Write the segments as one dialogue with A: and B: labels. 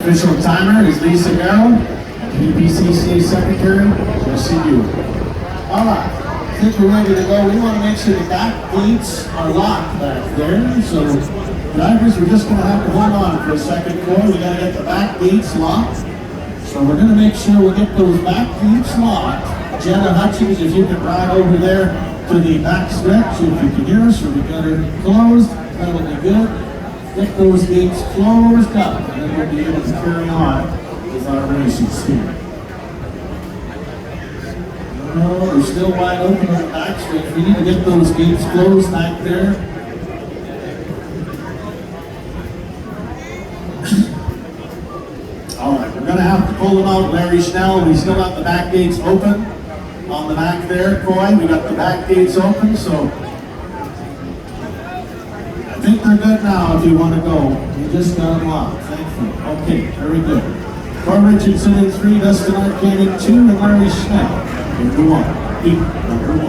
A: Official timer is Lisa Garrow, PM CST Secretary. We'll see you. All right, I think we're ready to go. We want to make sure the back gates are locked back there. So drivers, we're just going to have to hold on for a second, Corey. We got to get the back gates locked. So we're going to make sure we get those back gates locked. Jenna Hutchins, if you can ride over there to the back stretch, if you can hear us, or we got her closed, that'll be good. Get those gates closed up, and then we'll be able to carry on with our races here. Oh, they're still wide open on the back stretch. We need to get those gates closed back there. All right, we're going to have to pull them out, Larry Schnell. We still got the back gates open on the back there, Coy. We got the back gates open, so I think they're good now if you want to go. You just got them locked. Thank you. Okay, very good. Coy Richardson in 3, Dustin Arcade in 2, and Larry Schnell in 1. Heat number 1.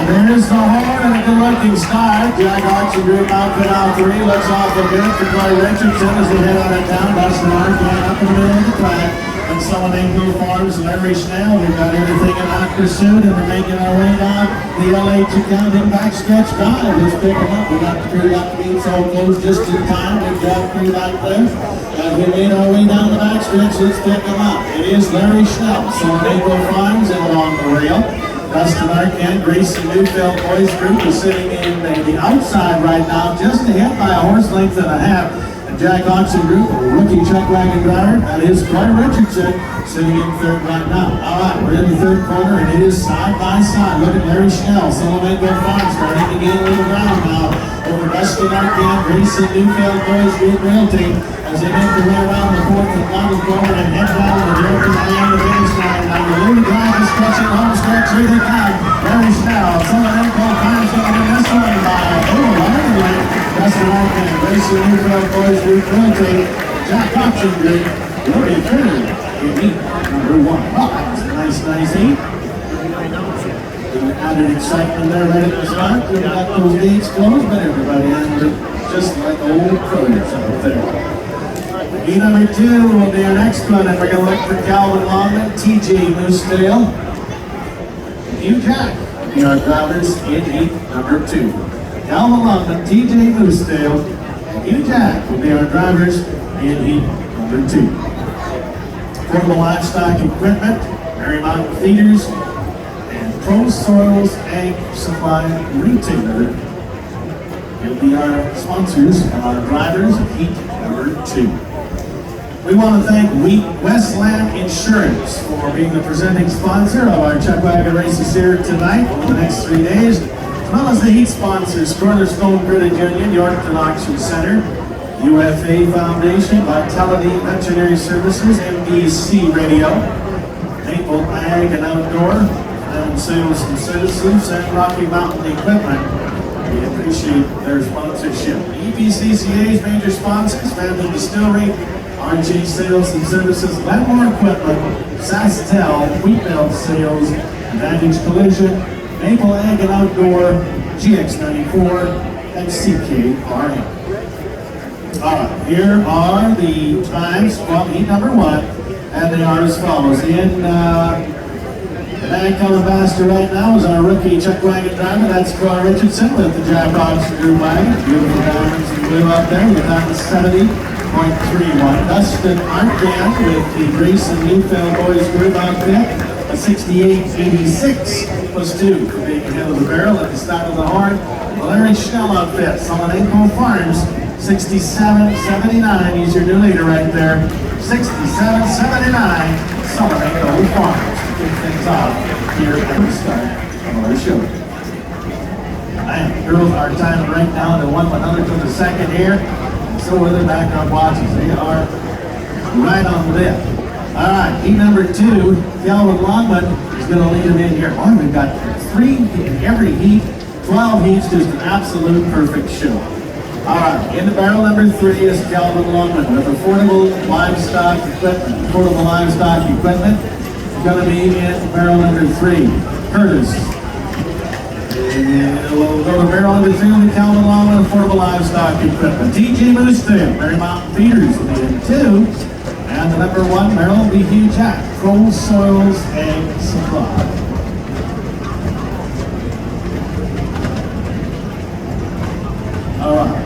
A: There's the horn and a good-looking start. Jack Auction Group outfit out 3. Looks awful good for Coy Richardson as they head out of town. Dustin Arcade up in the middle of the track. And Salamanca Farms, Larry Schnell. We've got everything in hot pursuit, and we're making our way down the LA County backstretch drive. Let's pick them up. We got the crew got the gates all closed just in time. We've got crew back there. As we made our way down the backstretch, let's pick them up. It is Larry Schnell, Salamanca Farms, and along the rail. Dustin Arcade, Grayson Newfield Boys Group is sitting in the outside right now, just ahead by a horse length and a half. Jack Auction Group, a rookie chuck wagon driver, that is Coy Richardson, sitting in 3rd right now. All right, we're in the 3rd corner, and it is side by side. Look at Larry Schnell, Salamanca Farms, starting to gain a little ground now over Dustin Arcade, Grayson Newfield Boys Group Realty, as they make their way around the 4th and final corner and head down the Yorkton and the finish line. Now the lead drive is stretching home stretch. Here they come. Larry Schnell, Salamanca Farms going to win this one by Dustin Arcade, Grayson Newfield Boys Group Realty, Jack Auction Group, will be third in heat number 1. Oh, that was a nice heat. Added excitement there right at the start. We got those gates closed, but everybody ended just like old pros out there. Heat number 2 will be our next one, and we're going to look for Calvin Longman, TJ Moosdale, Hugh Jack, our drivers in heat number 2. Calvin Longman, TJ Moosdale, and Hugh Jack will be our drivers in heat number 2. Portable livestock equipment, Marymount Feeders, and Pro Soils Ag Supply Retailer will be our sponsors and our drivers in heat number 2. We want to thank Westland Insurance for being the presenting sponsor of our chuck wagon races here tonight over the next 3 days, as well as the heat sponsors, Cornerstone Credit Union, Yorkton Auction Center, UFA Foundation, Vitality Veterinary Services, MBC Radio, Maple Ag and Outdoor, and Sales and Services, and Rocky Mountain Equipment. We appreciate their sponsorship. EPCCA's major sponsors, Family Distillery, RG Sales and Services, Glenmore Equipment, Sastel, Wheatbelt Sales, Advantage Collision, Maple Ag and Outdoor, GX94, and CKRM. Here are the times from heat number 1, and they are as follows. In the bag coming faster right now is our rookie chuck wagon driver. That's Coy Richardson with the Jack Auction Group wagon. Beautiful diamonds and blue up there. We've got the 70.31. Dustin Arcade with the Grayson Newfield Boys Group outfit. A 68.86 plus 2 for being ahead of the barrel at the start of the horn. Larry Schnell outfit, Salamanca Farms, 67.79. He's your new leader right there. 67.79, Salamanca Farms. To kick things off here at the start of our show. And girls are timing right now to 1/100 to the second here. And so are the backup watches. They are right on the lip. All right, heat number 2, Calvin Longman is going to lead him in here. Oh, we've got 3 in every heat, 12 heats, just an absolute perfect show. All right, in the barrel number 3 is Calvin Longman with affordable livestock equipment. Affordable livestock equipment is going to be in barrel number 3. Curtis And we'll go to barrel number 2 on the Calvin Long Affordable Livestock Equipment. TJ Moosetail, Mary Mountain Feeders will be in 2. And the number 1 barrel will be Hugh Jack, Kroll Soils Egg Supply. Alright.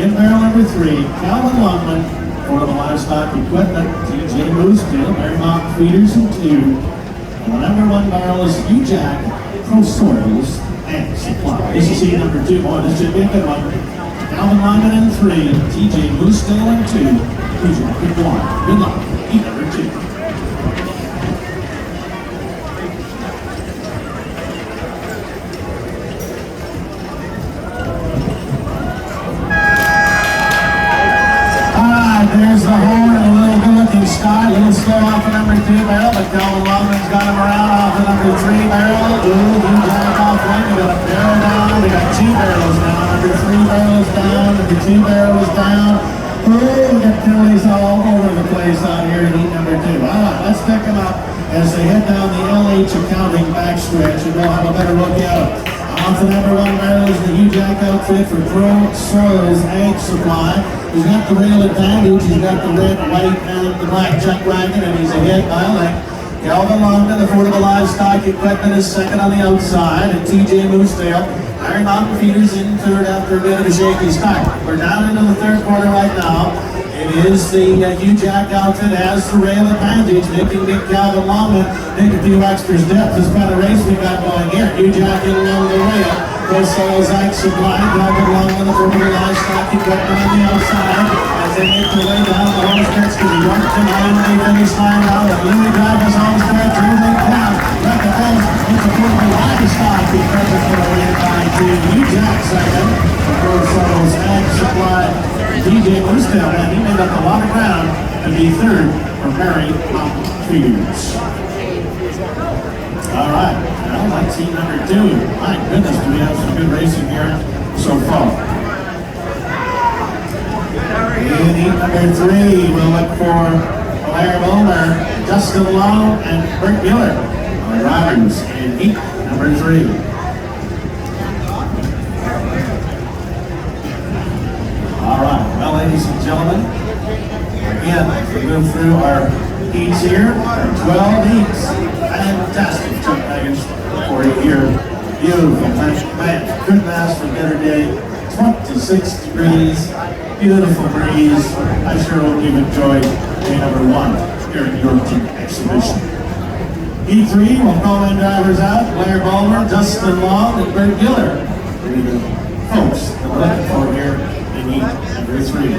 A: In barrel number 3, Calvin Longman, Affordable Livestock Equipment, TJ Moosetail, Mary Mountain Feeders in 2. And the number 1 barrel is Hugh Jack, Kroll Soils Egg Supply. This is seat number 2. Boy, this should be a good one. Calvin Longman in 3, TJ Moosetail in 2. Hugh Jack in 1. Good luck. Heat number 2. There's the horn and a little good-looking start. A little slow off of number 2 barrel, but Calvin Longman's got him around off of number 3 barrel. Ooh, Hugh Jack off one. We got a barrel down. We got 2 barrels down. Number 3 barrels down. Number 2 barrels down. Ooh, we got penalties all over the place out here in heat number 2. All right, let's pick them up as they head down the LH accounting backstretch, and we'll have a better look at them. Off the number 1 barrel is the Hugh Jack outfit for Kroll Soils Egg Supply. He's got the rail advantage, he's got the red, white, and the black chuck wagon, and he's ahead by a length. Calvin Longman, Affordable Livestock Equipment, is second on the outside, and TJ Moosetail, Mary Mountain Feeders in third after a bit of a shaky start. We're down into the third quarter right now. It is the Hugh Jack outfit has the rail advantage, making Big Calvin Longman take a few extra steps. This kind of race we got going here. Hugh Jack in along the rail. Kroll Soils Egg Supply, Calvin Longman, Affordable Livestock Equipment on the outside as they make their way down the home stretch to the Yorkton Exhibition finish line now. The Louis Drivers home stretch, moving down. Let the post, it's Affordable Livestock Equipment for the win by 2. Hugh Jack second. Kroll Soils Egg Supply. TJ Moosetail, man, he made up a lot of ground to be third for Mary Mountain Feeders. All right, well, that's heat number 2. My goodness, do we have some good racing here so far. In heat number 3, we'll look for Blair Bowler, Justin Long, and Bert Miller. Our riders in heat number 3. All right, well, ladies and gentlemen, again, we move through our heats here, our 12 heats. Fantastic chuck wagons for you here. Beautiful, man, couldn't ask for a better day. 26 degrees, beautiful breeze. I sure hope you've enjoyed day number 1 here at Yorkton Exhibition. Heat 3, we'll call in drivers out, Blair Ballmer, Justin Long, and Bert Giller. The folks that we're looking for here. Heat number 3.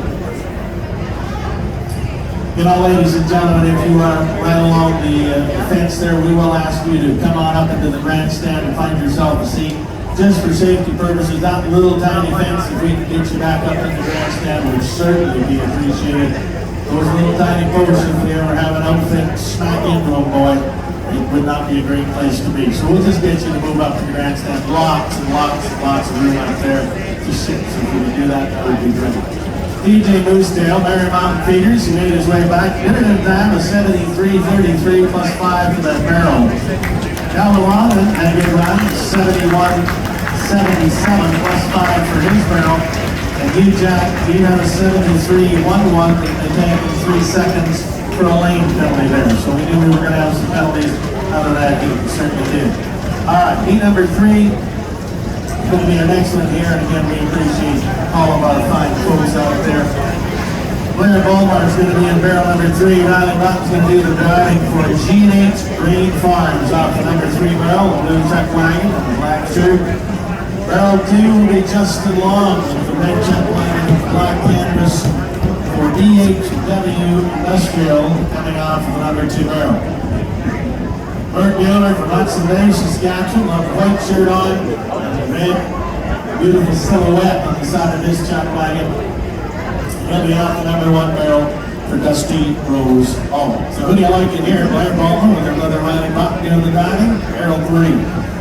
A: You know, ladies and gentlemen, if you are right along the fence there, we will ask you to come on up into the grandstand and find yourself a seat. Just for safety purposes, that little tiny fence, if we can get you back up in the grandstand, would certainly be appreciated. Those little tiny posts, if we ever have an outfit smack into them, boy, it would not be a great place to be. So we'll just get you to move up to the grandstand. Lots and lots and lots of room out there to sit. So if you could do that, that would be great. TJ Moosetail, Mary Mountain Feeders, he made his way back. Did it in time, a 73.33 plus 5 for that barrel. Calvin Longman had a good run, 71.77 plus 5 for his barrel. And Hugh Jack, he had a 73.11 in 3 seconds for a lane penalty there. So we knew we were going to have some penalties out of that heat. We certainly did. All right, heat number 3. Going to be an excellent year, and again, we appreciate all of our fine folks out there. Blair Ballmer is going to be in barrel number 3. Riley Rutten's going to do the driving for G&H Green Farms off the number 3 barrel, the blue chuck wagon and the black shirt. Barrel 2 will be Justin Long with the red chuck wagon and the black canvas for DHW Industrial coming off of the number 2 barrel. Bert Mueller from Hudson Bay, Saskatchewan, with the white shirt on. Red, beautiful silhouette on the side of this chuck wagon. He'll be off the number 1 barrel for Dusty Rose Hall. So who do you like in here? Blair Ballmer with their leather riding button doing the driving. Barrel 3.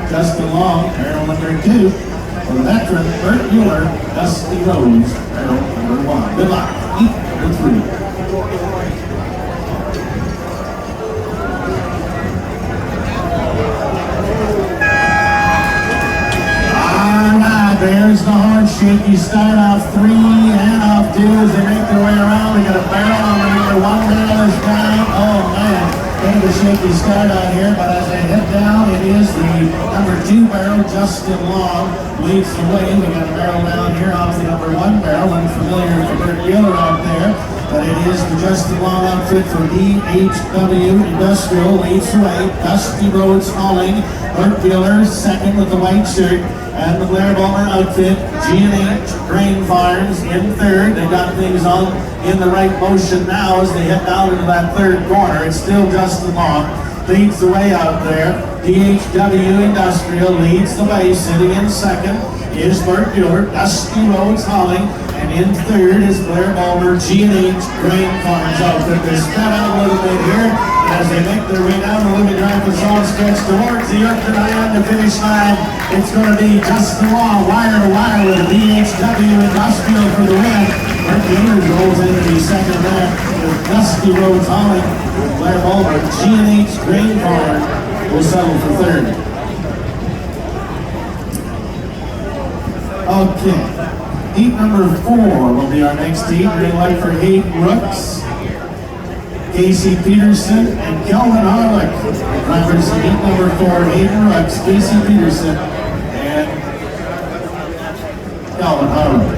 A: Justin Long, barrel number 2. For the veteran, Bert Mueller, Dusty Rose, barrel number 1. Good luck. Heat number 3. There's the hard shaky start off 3 and off 2 as they make their way around. They got a barrel on the number 1 barrel is down. Oh man, kind of a shaky start out here, but as they head down, it is the number 2 barrel, Justin Long, leads the way. We got a barrel down here off the number 1 barrel, unfamiliar for Bert Wheeler out there, but it is the Justin Long outfit for DHW Industrial, leads the way. Dusty Rhodes hauling, Bert Wheeler second with the white shirt. And the Blair Bulmer outfit, G&H Grain Farms in third. They got things on in the right motion now as they head down into that third corner. It's still Justin Long leads the way out there. DHW Industrial leads the way, sitting in second is Bert Bueller. Dusty Rhodes hauling, and in third is Blair Bulmer, G&H Grain Farms outfit. They spread out a little bit here as they make their way down the Louis Drive Facade stretch towards the Yorkton Island finish line. It's going to be Justin Long, wire to wire with a DHW Industrial for the win. Bert Bueller rolls into the second there with Dusty Rhodes hauling. Blair Bulmer, G&H Grain Farm will settle for third. Okay, heat number 4 will be our next heat. Green light for Hayden Rooks, Casey Peterson, and Kelvin Harlick. Drivers in heat number 4, Hayden Rooks, Casey Peterson, and Kelvin Harlick.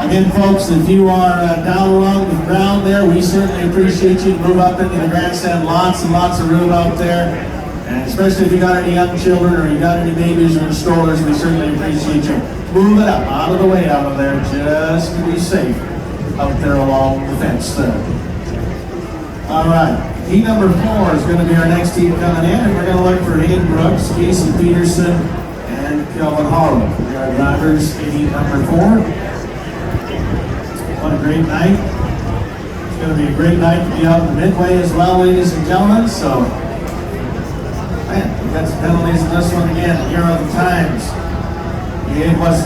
A: Again, folks, if you are down along the ground there, we certainly appreciate you. Move up into the grandstand. Lots and lots of room out there. And especially if you got any young children or you got any babies or strollers, we certainly appreciate you. Move it up, out of the way out of there, just to be safe out there along the fence there. All right, heat number 4 is going to be our next heat coming in, and we're going to look for Hayden Brooks, Casey Peterson, and Kelvin Harlow. We are drivers in heat number 4. What a great night. It's going to be a great night to be out in the midway as well, ladies and gentlemen. So, man, we got some penalties in this one again. Here are the times. It was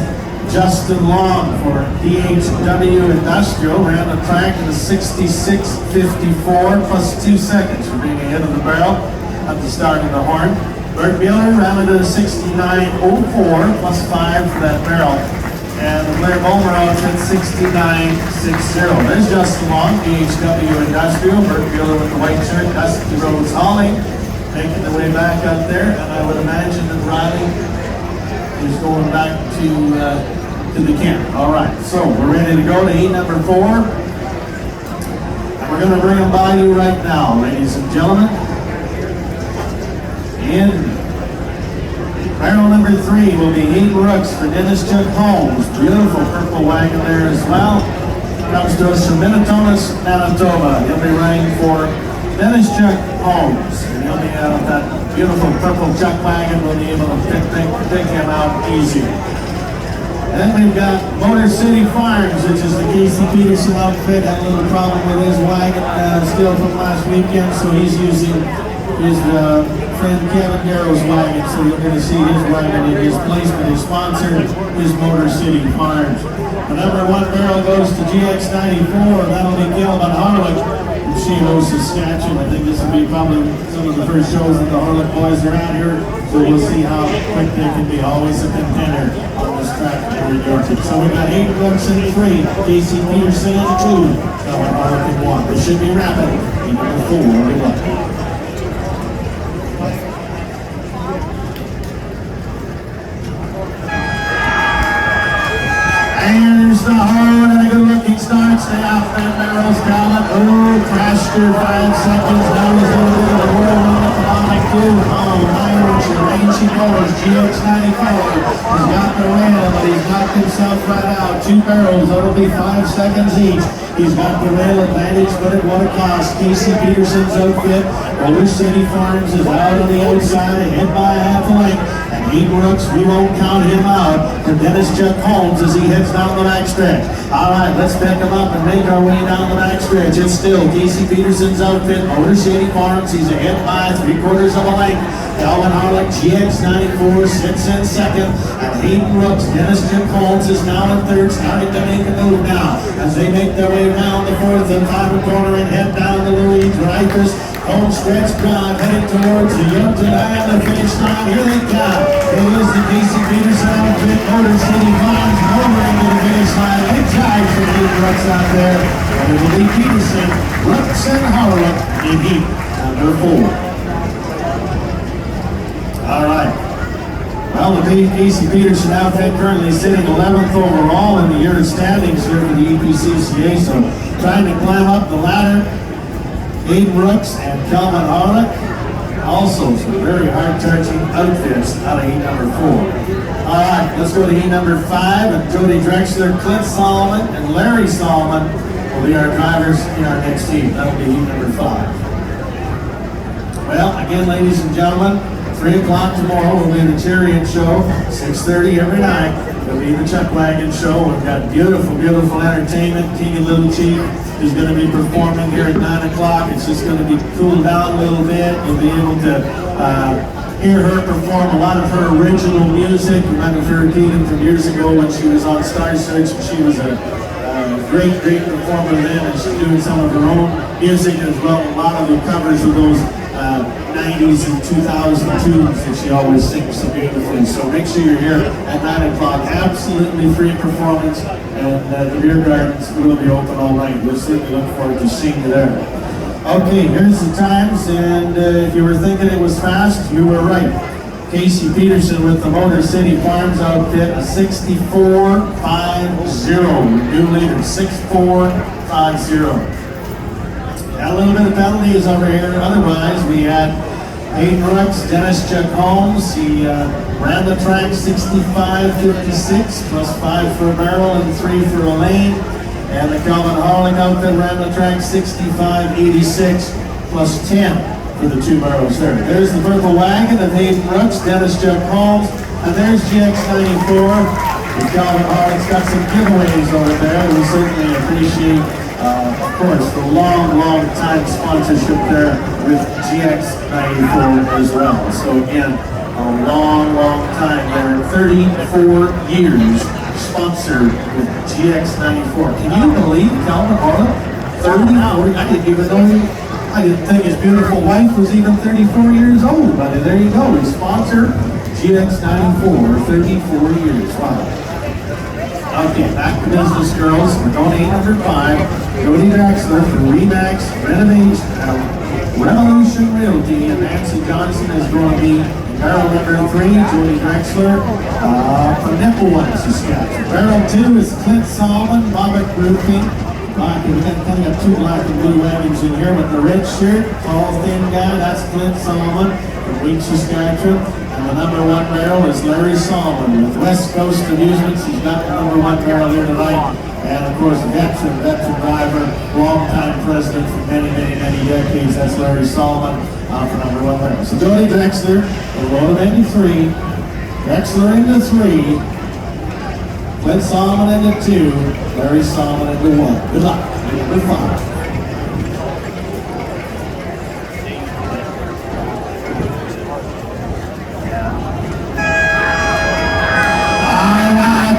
A: Justin Long for DHW Industrial. Ran the track in the 66.54 plus 2 seconds for being ahead of the barrel at the start of the horn. Bert Bueller ran into the 69.04 plus 5 for that barrel. And the Blair Bulmer outfit 69.60. There's Justin Long, DHW Industrial. Bert Bueller with the white shirt, Dusty Rhodes hauling, making their way back up there. And I would imagine that Riley is going back to the camp. All right, so we're ready to go to heat number 4. And we're going to bring them by you right now, ladies and gentlemen. In barrel number 3 will be Hayden Rooks for Dennis Chuck Holmes. Beautiful purple wagon there as well. Comes to us from Minnetonka, Manitoba. He'll be running for Dennis Chuck Holmes. And he'll be out of that beautiful purple chuck wagon. We'll be able to pick him out easy. And then we've got Motor City Farms, which is the Casey Peterson outfit. Had a little problem with his wagon still from last weekend, so he's using his friend Kevin Darrow's wagon. So you're going to see his wagon in his place, but his sponsor is Motor City Farms. The number 1 barrel goes to GX94, and that'll be Kelvin Harlick. Shiloh, Saskatchewan. I think this will be probably some of the first shows that the Harlick boys are out here, so we'll see how quick they can be. Always a contender on this track here in Yorkton. So we've got Hayden Brooks in 3, Casey Peterson in 2, Kelvin Harlick in 1. This should be rapid. In number 4, good luck. And there's the hard and a good looking start. Stay off that barrel's down. Oh, crashed her 5 seconds. Now he's going to do the whirlwind economic 2. Oh, Irish rangy goes. GX94 has got the rail, but he's knocked himself right out. 2 barrels, that'll be 5 seconds each. He's got the rail advantage, but at what a cost. Casey Peterson's outfit, Motor City Farms is out on the outside, ahead by half a length. And Hayden Rooks, we won't count him out. And Dennis Chuck Holmes as he heads down the backstretch. All right, let's pick him up and make our way down the backstretch. It's still Casey Peterson's outfit, Motor City Farms. He's ahead by 3/4 of a length. Kelvin Harlick, GX94, sits in second. And Hayden Rooks, Dennis Chuck Holmes is now in third, starting to make a move now. As they make their way around the 4th and final corner and head down the Louis Dreyfus. home stretch crowd heading towards the Yorkton finish line. Here they come. It is the PC Peterson outfit, Motor City Farms, over into the finish line. Big drive for the Brooks out there. And it will be Peterson, Brooks and Harlem in heat number 4. All right. Well, the PC Peterson outfit currently sitting 11th overall in the year standings here for the EPCCA, so trying to climb up the ladder. Aiden Brooks and Calvin Harlick, also some very hard-touching outfits out of heat number 4. All right, let's go to heat number 5, and Jody Drexler, Clint Solomon, and Larry Solomon will be our drivers in our next heat. That'll be heat number 5. Well, again, ladies and gentlemen, 3 o'clock tomorrow will be the Chariot Show. 6:30 every night will be the Chuck Wagon Show. We've got beautiful, beautiful entertainment. King and Little Chief is going to be performing here at 9 o'clock. It's just going to be cooled down a little bit. You'll be able to hear her perform a lot of her original music. You might have heard Keegan from years ago when she was on Star Search. She was a great, great performer then, and she's doing some of her own music as well. A lot of the covers of those 90s and 2000 tunes that she always sings so beautifully. So make sure you're here at 9 o'clock. Absolutely free performance, and the beer gardens will be open all night. We'll certainly look forward to seeing you there. Okay, here's the times, and if you were thinking it was fast, you were right. Casey Peterson with the Motor City Farms outfit, a 64.50. New leader, 64.50. Got a little bit of penalties over here. Otherwise, we had Aiden Brooks, Dennis Chuck Holmes. He ran the track 65.56 plus 5 for a barrel and 3 for a lane. And the Calvin Harlick outfit ran the track 65.86 plus 10 for the 2 barrels there. There's the purple wagon of Aiden Brooks, Dennis Chuck Holmes, and there's GX94. The Calvin Harlick's got some giveaways over there. We certainly appreciate of course, the long time sponsorship there with GX94 as well. So again, a long time there, 34 years sponsored with GX94. Can you believe Calvin Harlick? 34, I didn't even know, I didn't think his beautiful wife was even 34 years old, but there you go, he sponsored GX94, 34 years, wow. Okay, back to business, girls. We're going to heat number 5. Jody Drexler from Remax Revolution Realty, and Nancy Johnson is going to be barrel number 3. Jody Drexler from Nipawin, Saskatchewan. Barrel 2 is Clint Solomon, Bobbitt Roofing. We've kind of got 2 black and blue wagons in here with the red shirt, tall, thin guy. That's Clint Solomon from Weeks, Saskatchewan. And the number 1 barrel is Larry Solomon with West Coast Amusements. He's got the number 1 barrel here tonight. And of course, veteran driver, long-time president for many decades. That's Larry Solomon for number 1 barrel. So Jody Drexler, the load of 83. Drexler into 3. Clint Solomon into 2. Larry Solomon into 1. Good luck. Number 5.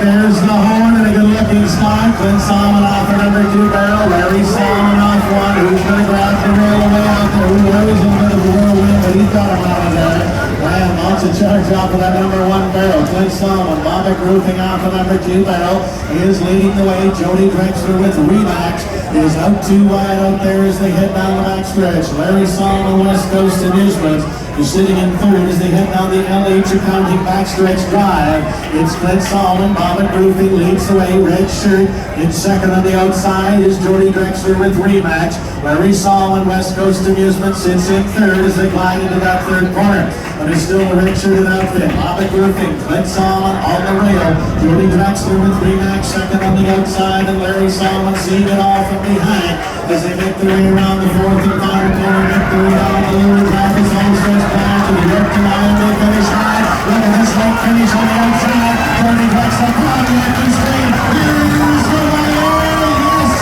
A: There's the horn and a good-looking start. Clint Solomon off the number 2 barrel. Larry Solomon off 1. Who's going to grab the rail away out there? Who knows? A bit of a whirlwind, but he's got him out of there. Ryan mounts a charge off of that number 1 barrel. Clint Solomon, Bobbitt Roofing off the number 2 barrel. He is leading the way. Jody Drexler with Remax is out too wide out there as they head down the back stretch. Larry Solomon, West Coast Amusements, is sitting in 3rd as they head down the LH Accounting backstretch drive. It's Clint Solomon, Bobbitt Roofing leads the way, red shirt. In 2nd on the outside is Jody Drexler with Remax. Larry Solomon, West Coast Amusement, sits in 3rd as they glide into that 3rd corner. But it's still the red shirted outfit. Bobbitt Roofing, Clint Solomon on the rail. Jody Drexler with Remax 2nd on the outside, and Larry Solomon seeing it all from behind as they make their way around the 4th and final corner. Victory down the lower track is home stretch down to the Yorkton finish line. Look at this late finish on the outside. Jody Drexler on the empty straight. Here's the wire. Yes!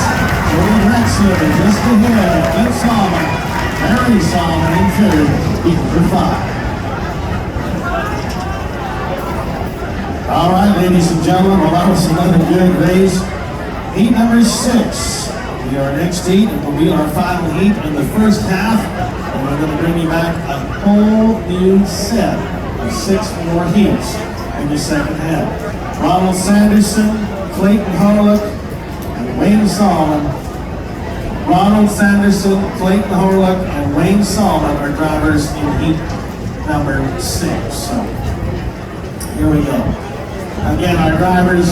A: Jody Drexler just ahead of Clint Solomon. Larry Solomon in 3rd, heat number 5. All right, ladies and gentlemen, well, that was another good race. Heat number 6 will be our next heat. It will be our final heat in the first half. And we're going to bring you back a whole new set of 6 more heats in the second half. Ronald Sanderson, Clayton Harlock, and Wayne Solomon. Ronald Sanderson, Clayton Harlock, and Wayne Solomon are drivers in heat number 6. So here we go. Again, our drivers,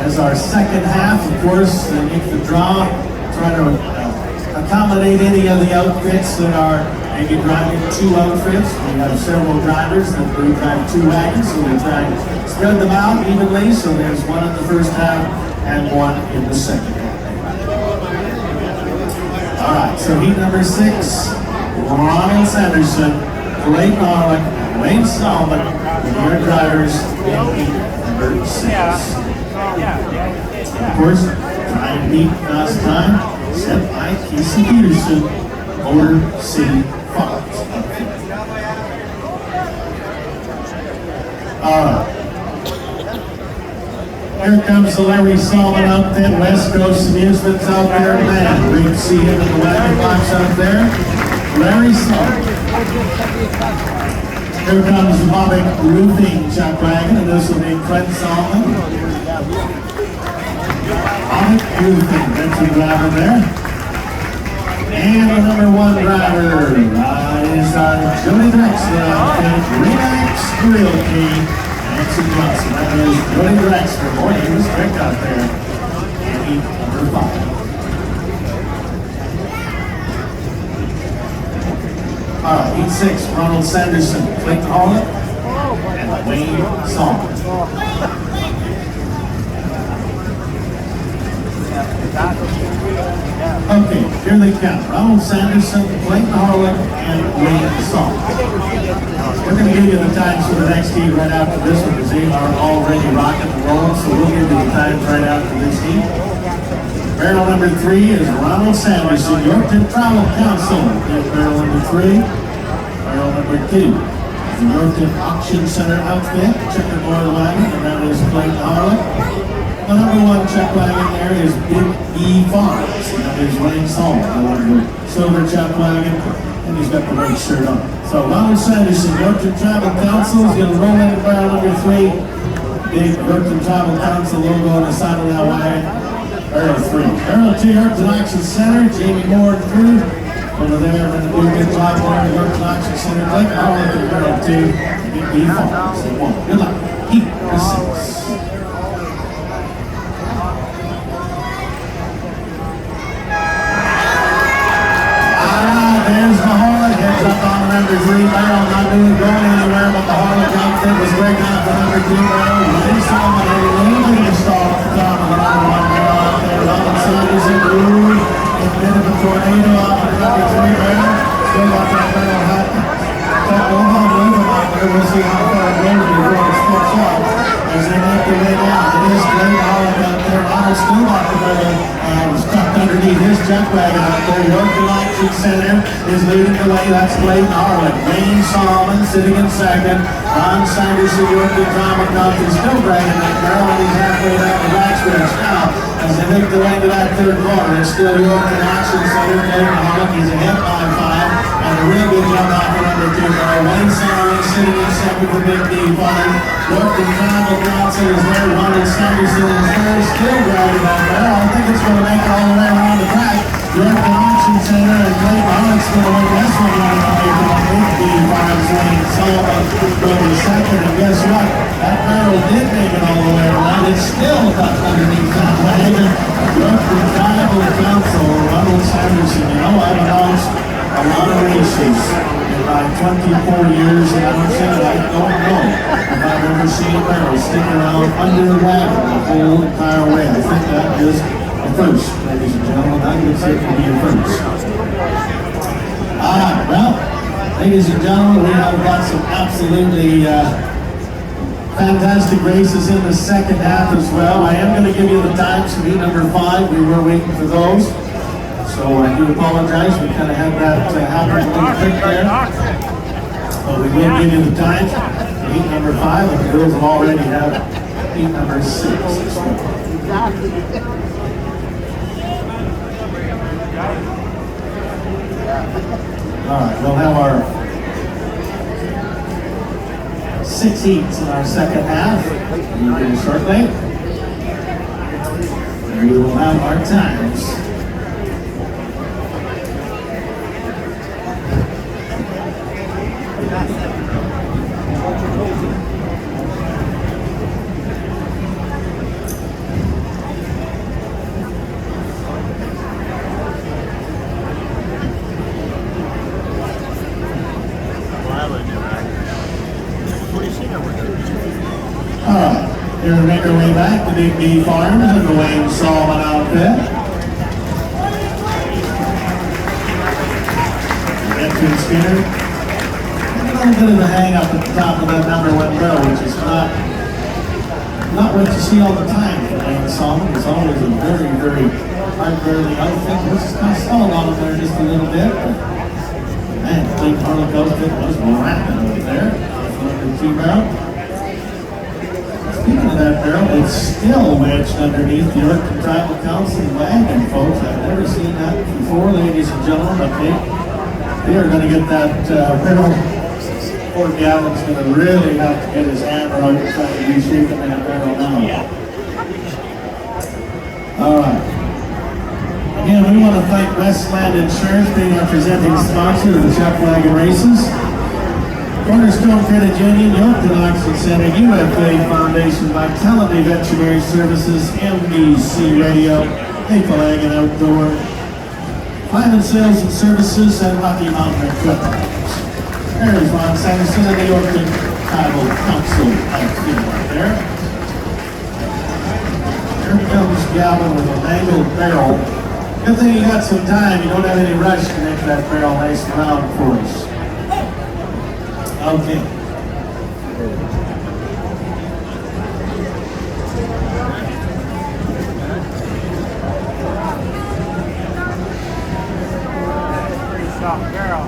A: as our second half, of course, they make the draw, try to accommodate any of the outfits that are maybe driving 2 outfits. We have several drivers that do drive 2 wagons, so we try to spread them out evenly, so there's 1 in the first half and 1 in the second half. All right, so heat number 6, Ronald Sanderson, Clayton Harlock, and Wayne Solomon, with your drivers in heat number 6. Of course, time beat last time, set by Casey Peterson, Motor City Farms. Here comes the Larry Solomon outfit, West Coast Amusements out there. Man, we can see him in the wagon box out there. Larry Solomon. Here comes the Bobbitt Roofing Chuck Wagon, and this will be Fred Solomon. Bobbitt Roofing, that's the driver there. And the number 1 driver is Jody Drexler outfit, Relax Realty. Nancy Johnson, that is Jody Drexler. Boy, he was quick out there. And heat number 5. All right, heat 6, Ronald Sanderson, Clayton Harlock, and Wayne Solomon. Okay, here they come. Ronald Sanderson, Clayton Harlock, and Wayne Solomon. We're going to give you the times for the next heat right after this one, because they are already rocking and rolling, so we'll give you the times right after this heat. Barrel number 3 is Ronald Sanderson, Yorkton Travel Council. Barrel number 3. Barrel number 2 is the Yorkton Auction Center outfit, checkerboard wagon, and that is Clayton Harlock. The number 1 check wagon there is Big E Farms. That is Wayne Solomon, the silver check wagon, and he's got the white shirt on. So Ronald Sanderson, Yorkton Travel Council is going to roll into barrel number 3. Big Yorkton Travel Council logo on the side of that wagon. Barrel 3. Barrel 2, Yorkton Auction Center, Jamie Moore through. Over there, we're going to do a good job there at Yorkton Auction Center. Blake Harlock in barrel 2, Big E Farms. Good luck. Heat number 6. There's the Harlock, heads up on number 3 barrel, not doing going anywhere, but the Harlock outfit was breaking up the number 2 barrel. Wayne Solomon had a little bit of a stall at the top of the number 1 barrel out there. Ronald Sanderson, ooh, a bit of a tornado off of the number 3 barrel. Still got that barrel hot. We'll have a little out there, we'll see how far it goes before it splits up. As they make their way down, it is great Harlock out there. Ronald still got the barrel. Was tucked underneath his check wagon out there. Yorkton Auction Center is leading the way. That's Clayton Harlock. Wayne Solomon sitting in second. Ron Sanderson, Yorkton Travel Council still dragging that barrel, and he's halfway down the backstretch now. As they make their way to that 3rd corner, it's still Yorkton Auction Center. Clayton Harlock, he's ahead by 5. And a real good jump off the number 2 barrel. Wayne Solomon sitting in second for Big D Farm. Yorkton Travel Council is there. Ronald Sanderson is there, still dragging that barrel. I think it's going to make it all the way around the track. Yorkton Auction Center and Clayton Harlock's going to win this one around the way from Big D Farms. Wayne Solomon going to second, and guess what? That barrel did make it all the way around. It's still tucked underneath that wagon. Yorkton Travel Council, Ronald Sanderson, you know, I've announced a lot of races in my 24 years and I don't know if I've ever seen a barrel stick around under the wagon the whole entire way. I think that is a first, ladies and gentlemen. I would say it will be a first. Well, ladies and gentlemen, we have got some absolutely fantastic races in the second half as well. I am going to give you the times for heat number 5. We were waiting for those. So I do apologize, we kind of had that happen a little quick there. But we will give you the times. Heat number 5, and the girls will already have heat number 6 as well. All right, we'll have our 6 heats in our second half. Very shortly. We will have our times. Here to make our way back to Big B Farms and the Wayne Solomon outfit. Entrance spinner. A little bit of a hang up at the top of that #1 row, which is not what you see all the time for Wayne Solomon. It's always a very, very hard-burning outfit. This is kind of stalled on him there just a little bit. But, man, the big Harley outfit was rapping over there. The T-barrel. Speaking of that barrel, it's still wedged underneath the Yorkton Tribal Council wagon, folks. I've never seen that before, ladies and gentlemen, but they are going to get that barrel. Poor Gavin's going to really have to get his hammer out and try to reshape that barrel now. All right. Again, we want to thank Westland Insurance being our presenting sponsor of the Chuck Wagon Races. Cornerstone Credit Union, Yorkton Auction Center, UFA Foundation, Vitality Veterinary Services, MBC Radio, Maple Ag and Outdoor, Climate Sales and Services, and Rocky Mountain Equipment. There's Ron Sanderson and the Yorkton Tribal Council outfit right there. Here comes Gavin with a mangled barrel. Good thing you got some time, you don't have any rush to make that barrel nice and round for us. Okay.
B: Pretty soft barrel.